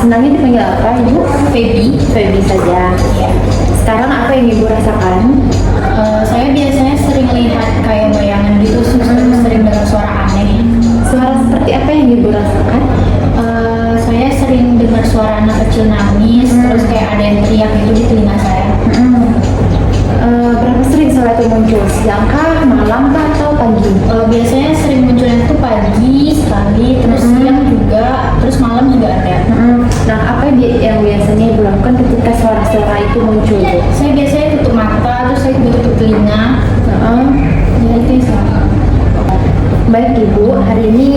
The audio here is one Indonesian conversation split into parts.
senangnya dipanggil apa Ibu? Feby. Feby saja. Ya. Sekarang apa yang Ibu rasakan? Saya biasanya sering lihat kayak bayangan gitu, sering dengar suara aneh. Suara seperti apa yang Ibu rasakan? Saya sering dengar suara anak kecil nangis, terus kayak ada yang teriak gitu di telinga saya. Berapa sering suara itu muncul? Siang kah, malam kah, atau pagi? Biasanya sering munculnya tuh pagi sekali, terus siang juga, terus malam juga ada. Nah, apa yang biasanya Ibu lakukan ketika suara-suara itu muncul? Saya biasanya tutup mata, terus saya juga tutup telinga. Ya itu yang salah. Baik Ibu, hari ini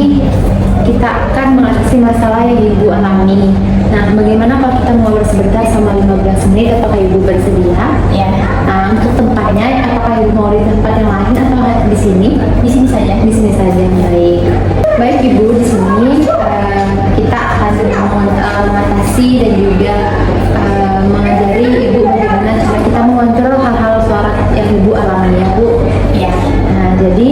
kita akan mengatasi masalah yang Ibu alami. Nah, bagaimana kalau kita ngobrol sebentar sama 15 menit? Apakah Ibu bersedia? Ya. Nah, untuk tempatnya, apakah Ibu mau di tempat yang lain atau di sini? Di sini saja. Di sini saja, baik. Baik Ibu, di sini kita akan mengatasi dan juga mengajari Ibu bagaimana cara kita mengontrol hal-hal suara yang Ibu alami ya Bu. Ya. Nah, jadi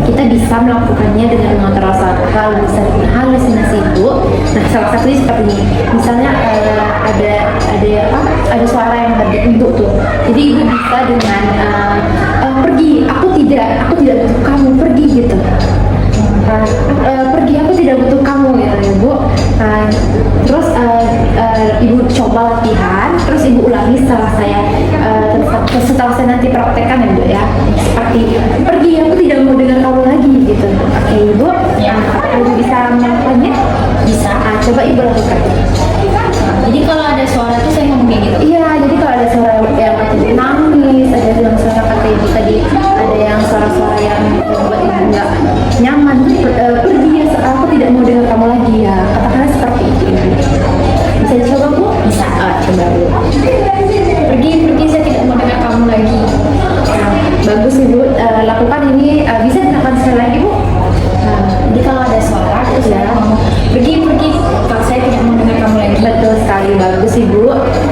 kita bisa melakukannya dengan mengontrol suatu halusinasi Ibu. Nah, salah satunya seperti ini. Misalnya ada suara yang berbentuk tuh. Jadi Ibu bisa dengan pergi, aku tidak butuh kamu, pergi gitu. Pergi, aku tidak butuh kamu gitu ya Bu. Terus Ibu coba latihan, terus Ibu ulangi setelah saya nanti praktekkan ya Bu ya. Seperti pergi, aku tidak mau dengar kamu lagi gitu. Oke Ibu, Ya. Ibu bisa melakukannya? Bisa. Coba Ibu lakukan. Jadi kalau ada suara tuh saya ngomong kayak gitu. Iya, jadi kalau ada suara yang nangis, ada yang suara kata Ibu tadi, ada yang suara-suara yang membuat Ibu nggak nyaman, pergi ya, aku tidak mau dengar kamu lagi ya. Katakanlah seperti itu Ibu. Bisa dicoba Bu? Bisa. Coba Bu. Pergi, saya tidak mau dengar kamu lagi. Nah, bagus Ibu, lakukan ini, bisa dilakukan sekali lagi Bu? Jadi kalau ada suara terus saya ngomong pergi, kalau saya tidak mau dengar kamu lagi. Betul sekali, bagus Ibu.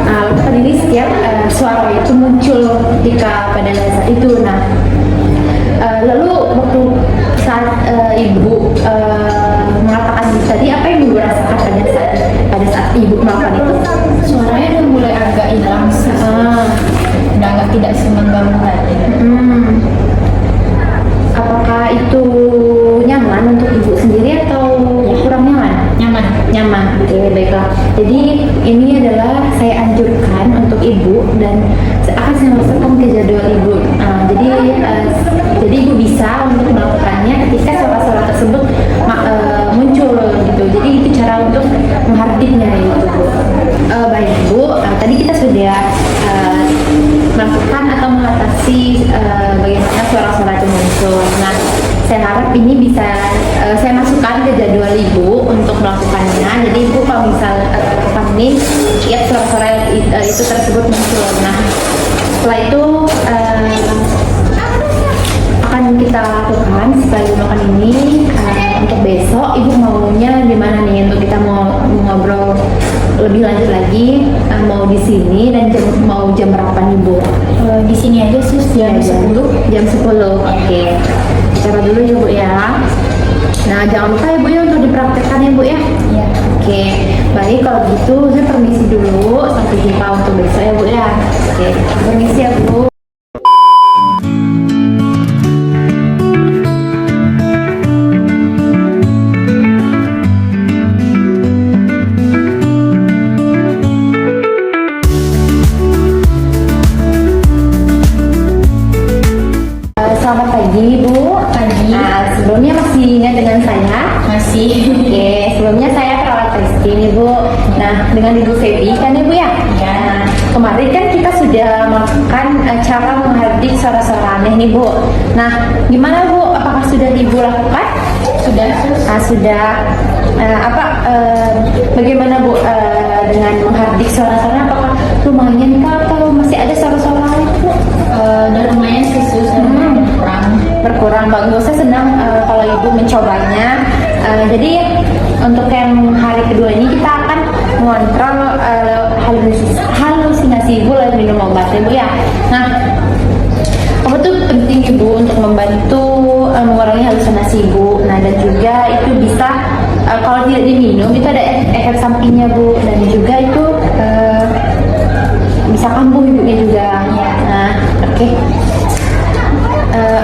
Lakukan ini setiap suara itu muncul ketika pada saat itu. Nah, lalu waktu saat Ibu mengatakan itu tadi, apa yang Ibu rasakan pada saat Ibu melakukan itu? Suaranya udah mulai agak hilang sih. Udah agak tidak semengganggu lagi. Apakah itu nyaman untuk Ibu sendiri atau kurang nyaman? Nyaman, oke baiklah. Jadi ini adalah saya anjurkan untuk Ibu dan akan saya masukkan ke jadwal Ibu. Jadi Ibu bisa untuk melakukannya ketika suara-suara tersebut muncul gitu. Jadi itu cara untuk menghardiknya itu Bu. Baik Bu, tadi kita sudah melakukan atau mengatasi bagaimana suara-suara itu muncul. Nah, saya harap ini bisa saya masukkan ke jadwal Ibu untuk melakukannya. Jadi Ibu kalau misal lakukan ini, lihat suara-suara itu tersebut muncul. Nah, setelah itu akan kita lakukan setelah Ibu melakukan ini. Untuk besok Ibu maunya di mana nih untuk kita mau ngobrol lebih lanjut lagi, mau di sini dan mau jam berapa nih Bu? Di sini aja sus jam 10. Jam 10. Oke. Coba dulu ya Bu ya. Nah, jangan lupa ya Bu ya untuk dipraktekkan ya Bu ya. Ya. Oke. Baik kalau gitu saya permisi dulu. Sampai jumpa untuk besok ya Bu ya. Oke. Permisi ya Bu. Selamat pagi Bu. Pagi. Nah, sebelumnya masih ingat dengan saya? Masih. Oke, sebelumnya saya perawat Rizky nih Bu. Nah, dengan Ibu Feby kan ya Bu ya? Ya. Nah, kemarin kan kita sudah melakukan cara menghardik suara-suara aneh nih Bu. Nah, gimana Bu? Apakah sudah Ibu lakukan? Sudah sus. Sudah. Bagaimana Bu dengan menghardik suara-suara? Apakah lumayan kah atau masih ada suara-suara lain Bu? Udah lumayan sih sus. Berkurang. Bagus, saya senang kalau Ibu mencobanya. Jadi untuk yang hari kedua ini kita akan mengontrol halusinasi Ibu lewat minum obat ya Bu ya. Nah, apa tuh penting Ibu untuk membantu mengurangi halusinasi Ibu. Nah, dan juga itu bisa kalau tidak diminum itu ada efek sampingnya Bu, dan juga itu bisa kambuh ibunya juga. Nah, oke.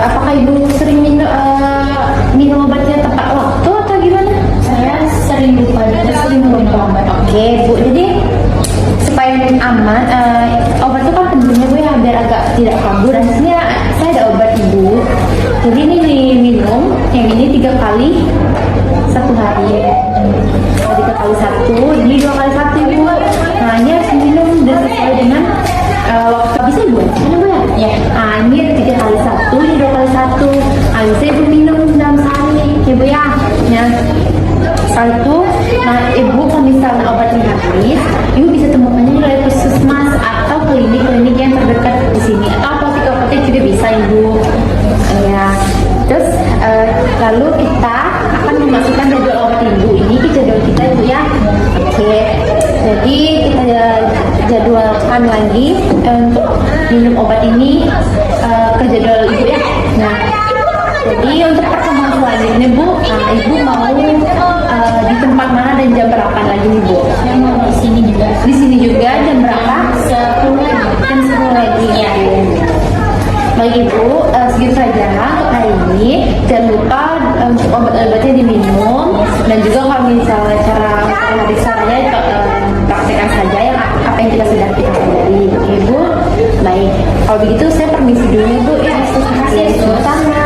Apakah ibu sering minum obatnya tepat waktu atau gimana? Saya sering lupa juga, sering minum obat. Oke Bu, jadi supaya aman, obat itu kan pentingnya Bu ya, biar agak tidak kabur. Dan sini saya ada obat ibu. Jadi ini diminum, yang ini 3 kali 1 hari. 3 kali 1, ini 2 kali 1 ibu. Nah ini harus diminum dan sesuai dengan waktu. Bisa ibu? Mana Bu ya? Ya. Nah ini 3 kali 1, ini 2 kali 1. Nah bisa ibu minum dalam sehari, ibu ya. Ya. Setelah itu, nah ibu kalau misalnya obatnya habis, ibu bisa temukannya di puskesmas atau klinik-klinik yang terdekat di sini, atau apotek-apotek juga bisa ibu. Ya. Terus lalu kita akan memasukkan jadwal obat ibu ini ke jadwal kita ibu ya. Oke. Jadi kita jadwalkan lagi untuk minum obat ini ke jadwal ibu ya. Nah, jadi untuk pertemuan selanjutnya Bu, ibu mau di tempat mana dan jam berapa lagi nih Bu? Saya mau di sini juga. Di sini juga jam berapa? 10 lagi. Jam 10 lagi. Ya. Baik Ibu, segitu saja untuk hari ini. Jangan lupa untuk obat-obatnya diminum, dan juga kalau misalnya cara mengadik suaranya praktekkan saja yang apa yang kita sudah kita pelajari. Oke Bu, baik. Kalau begitu saya permisi dulu Bu ya. Terima kasih sama.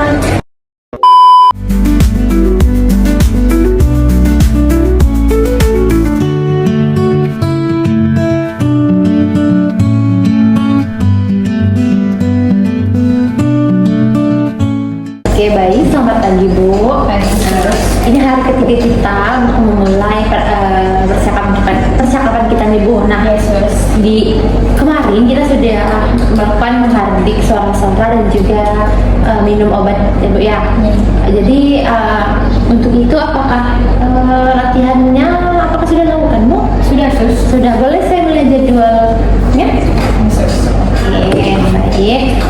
Oke baik, selamat pagi Bu. Ini hari ketiga kita untuk memulai percakapan kita nih Bu. Nah, di kemarin kita sudah melakukan menghardik suara-suara dan juga minum obat ya Bu ya. Jadi untuk itu apakah latihannya apakah sudah dilakukan Bu? Sudah. Boleh saya melihat jadwalnya? Oke, baik.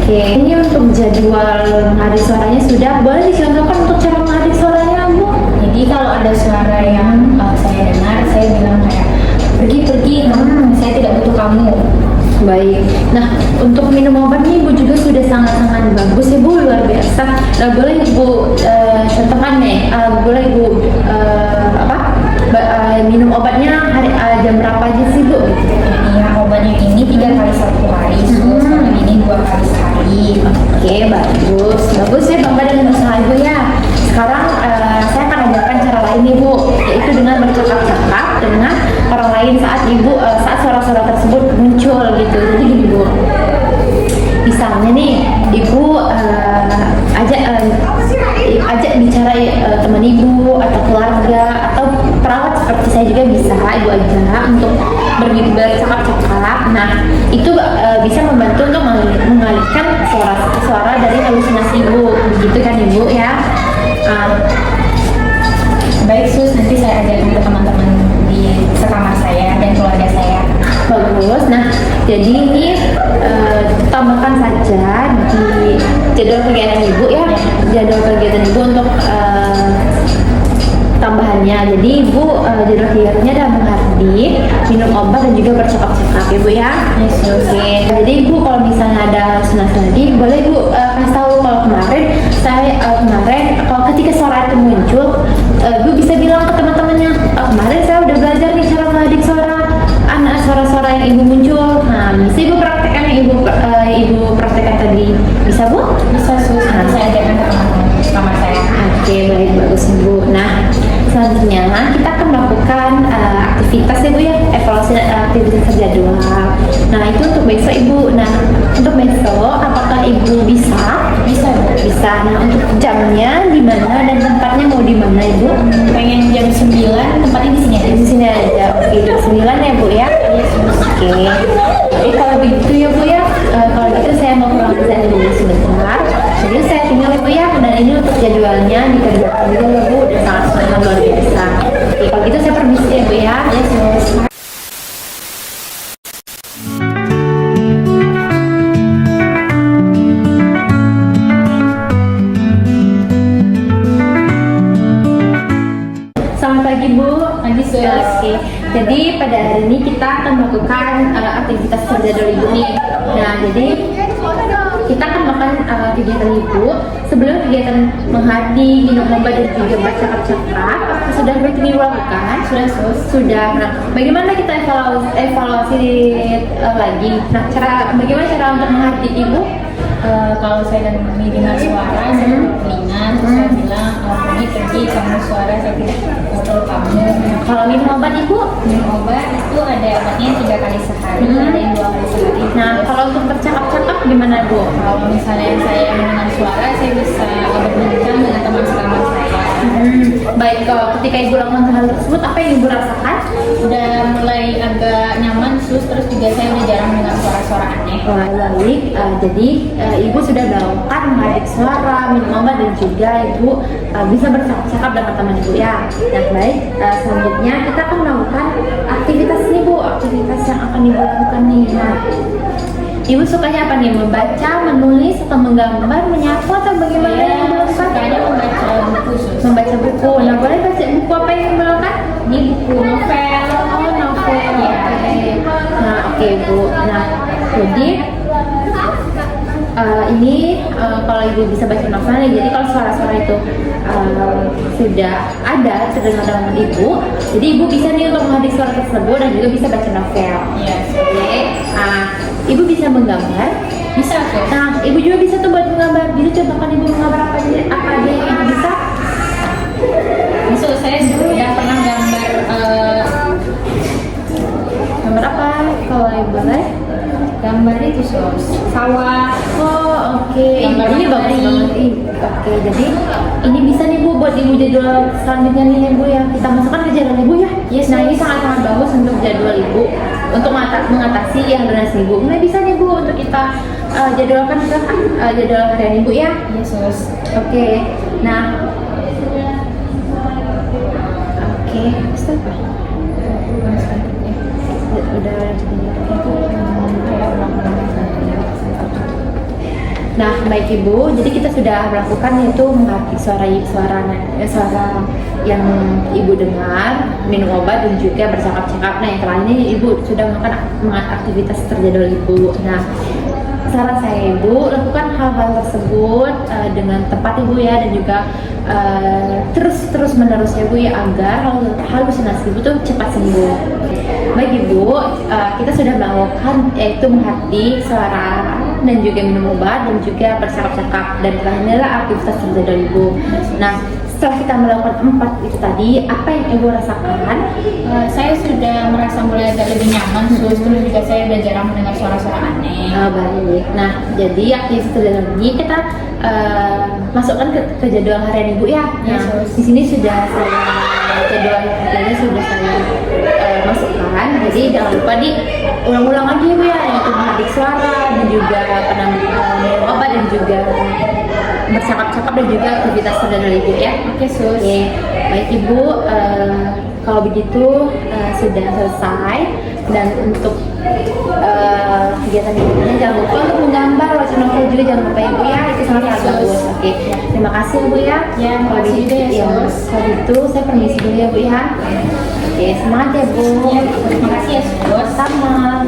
Oke, ini untuk jadwal mengadik suaranya sudah. Boleh dicontohkan untuk cara mengadik suaranya, Bu? Jadi kalau ada suara yang saya dengar, saya bilang kayak pergi, saya tidak butuh kamu. Baik. Nah, untuk minum obat nih Bu juga sudah sangat-sangat bagus ya Bu, luar biasa. Nah, boleh Ibu contohkan nih, boleh Ibu minum obatnya jam berapa aja sih Bu? Ya, obatnya ini 3 kali 1 hari, terus yang ini 2 kali sehari. Oke, bagus ya Bapak dengan usaha Ibu ya. Sekarang saya akan ajarkan cara lain nih Bu, yaitu dengan bercakap-cakap dengan orang lain saat suara-suara tersebut muncul gitu. Jadi gini Bu, misalnya nih Ibu ajak bicara teman Ibu atau keluarga atau perawat seperti saya juga bisa Ibu ajak untuk bercakap-cakap. Nah itu bisa membantu untuk mengalihkan suara dari halusinasi Ibu, begitu kan Ibu ya. Baik Sus, nanti saya ajarkan ke teman-teman di sekamar saya dan keluarga saya. Bagus. Nah, jadi ini tambahkan saja di jadwal kegiatan Ibu ya. Jadwal kegiatan Ibu untuk tambahannya. Jadi Ibu jadwal kegiatannya adalah menghardik, minum obat dan juga bercakap-cakap Ibu ya. Oke. Jadi Ibu kalau misalnya ada lagi, boleh Ibu kasih tahu. Kalau kemarin kalau ketika suara itu muncul, Ibu bisa bilang ke teman-temannya, kemarin saya udah belajar nih cara menghardik suara-suara yang Ibu muncul. Nah, bisa Ibu praktekkan yang Ibu praktekkan tadi. Bisa Bu? Bisa Sus, nanti saya ajarkan ke teman-teman kamar saya. Oke, baik, bagus Ibu. Nah, selanjutnya kita akan melakukan aktivitas ya Bu ya, evaluasi aktivitas jadwal. Nah, itu untuk besok Ibu. Nah, untuk besok apakah Ibu bisa? Bisa Bu. Bisa. Nah, untuk jamnya di mana dan tempatnya mau di mana Ibu? Pengen jam 9, tempatnya di sini aja. Di sini aja. Oke, jam 9 ya Bu ya. Oke. Jadi kalau begitu ya Bu ya, kalau gitu saya mau pulang kerjaan dulu sebentar. Jadi saya tinggal ya Bu ya. Dan ini untuk jadwalnya dikerjakan dulu ya Bu. Dan sangat luar biasa. Oke, kalau gitu saya permisi ya Bu ya. Selamat pagi Bu. Jadi pada hari ini kita akan melakukan aktivitas terjadwal ibu nih. Nah, jadi kita akan melakukan kegiatan ibu. Sebelum kegiatan menghadi, minum obat dan juga bercakap-cakap, apakah sudah baik ibu lakukan? Sudah. Nah, bagaimana kita evaluasi lagi? Nah, bagaimana cara untuk menghadi ibu? Kalau saya dan dengar suara, saya telinga, terus saya bilang pergi kamu suara, saya tidak foto kamu. Kalau minum obat ibu? Minum obat itu ada obatnya 3 kali sehari, ada yang 2 kali sehari. Nah, kalau untuk bercakap-cakap gimana bu? Kalau misalnya saya mendengar suara, saya bisa berbincang dengan teman sekamarnya saya. Baik, kalau ketika ibu lakukan hal tersebut, apa yang ibu rasakan? Udah mulai agak nyaman, terus juga saya udah jarang dengar suara-suara aneh. Wah, baik. Jadi ibu sudah melakukan menghadap suara, minum obat dan juga ibu bisa bercakap-cakap dengan teman ibu ya. Nah, baik. Selanjutnya kita akan melakukan aktivitas nih bu, aktivitas yang akan ibu lakukan nih. Nah, ibu sukanya apa nih? Membaca, menulis, atau menggambar, menyapu, atau bagaimana yang ibu lakukan? Sukanya membaca buku, Membaca buku. Nah, boleh baca buku apa yang ibu lakukan? Ini buku novel. Oh, novel. Ya. Nah, oke bu. Nah, jadi ini kalau ibu bisa baca novelnya, jadi kalau suara-suara itu sudah ada terdengar dalam ibu, jadi ibu bisa nih untuk menghadiri suara tersebut dan juga bisa baca novel. Yes. Oke. Ibu bisa menggambar. Bisa tuh. Nah, ibu juga bisa tuh buat menggambar. Bisa contohkan ibu menggambar apa aja yang ibu bisa? Misal saya sudah pernah gambar Gambar apa? Kalau ibu boleh? gambar itu sawah. Oh, oke. Gambar Ini bagus matahari. banget. Oke, jadi ini bisa nih Bu buat ibu jadwal selanjutnya nih ya Bu ya. Kita masukkan ke jadwal ibu ya. Yes, Nah, ini sangat-sangat bagus untuk jadwal ibu untuk mengatasi yang donasi ibu. Nah, bisa nih Bu untuk kita jadwalkan ke jadwal harian ibu ya. Yesus. Oke. Nah. Oke, stop. Udah. Nah, baik Ibu, jadi kita sudah melakukan yaitu menghati suara yang Ibu dengar, minum obat dan juga bercakap-cakap. Nah, yang terakhir ini Ibu sudah melakukan aktivitas terjadwal Ibu. Nah, saran saya Ibu lakukan hal-hal tersebut dengan tepat Ibu ya, dan juga terus menerus ya Bu ya, agar halusinasi Ibu tuh cepat sembuh. Baik Ibu, kita sudah melakukan yaitu menghati suara dan juga minum obat dan juga bercakap-cakap, dan terakhir adalah aktivitas terjadwal Ibu. Nah, setelah kita melakukan 4 itu tadi, apa yang Ibu rasakan? Saya sudah merasa mulai agak lebih nyaman, terus juga saya udah jarang mendengar suara-suara aneh. Baik. Nah, jadi aktivitas terjadwal ini kita masukkan ke jadwal harian Ibu ya. Nah, Yes. di sini sudah saya jadwal hariannya sudah saya masukkan. Jadi jangan lupa diulang-ulang lagi Ibu ya, yaitu menghadap suara dan juga minum obat dan juga bercakap-cakap dan juga aktivitas terjadwal Ibu ya. Oke, Sus. Oke, baik Ibu, kalau begitu sudah selesai, dan untuk kegiatan ibunya jangan lupa untuk menggambar, baca novel juga jangan lupa Ibu ya, itu sangat bagus. Oke, terima kasih Ibu ya. Ya, terima kasih juga ya, Sus. Kalau gitu saya permisi dulu ya Bu ya. Oke, semangat ya Bu. Ya, terima kasih ya, Sus. Sama.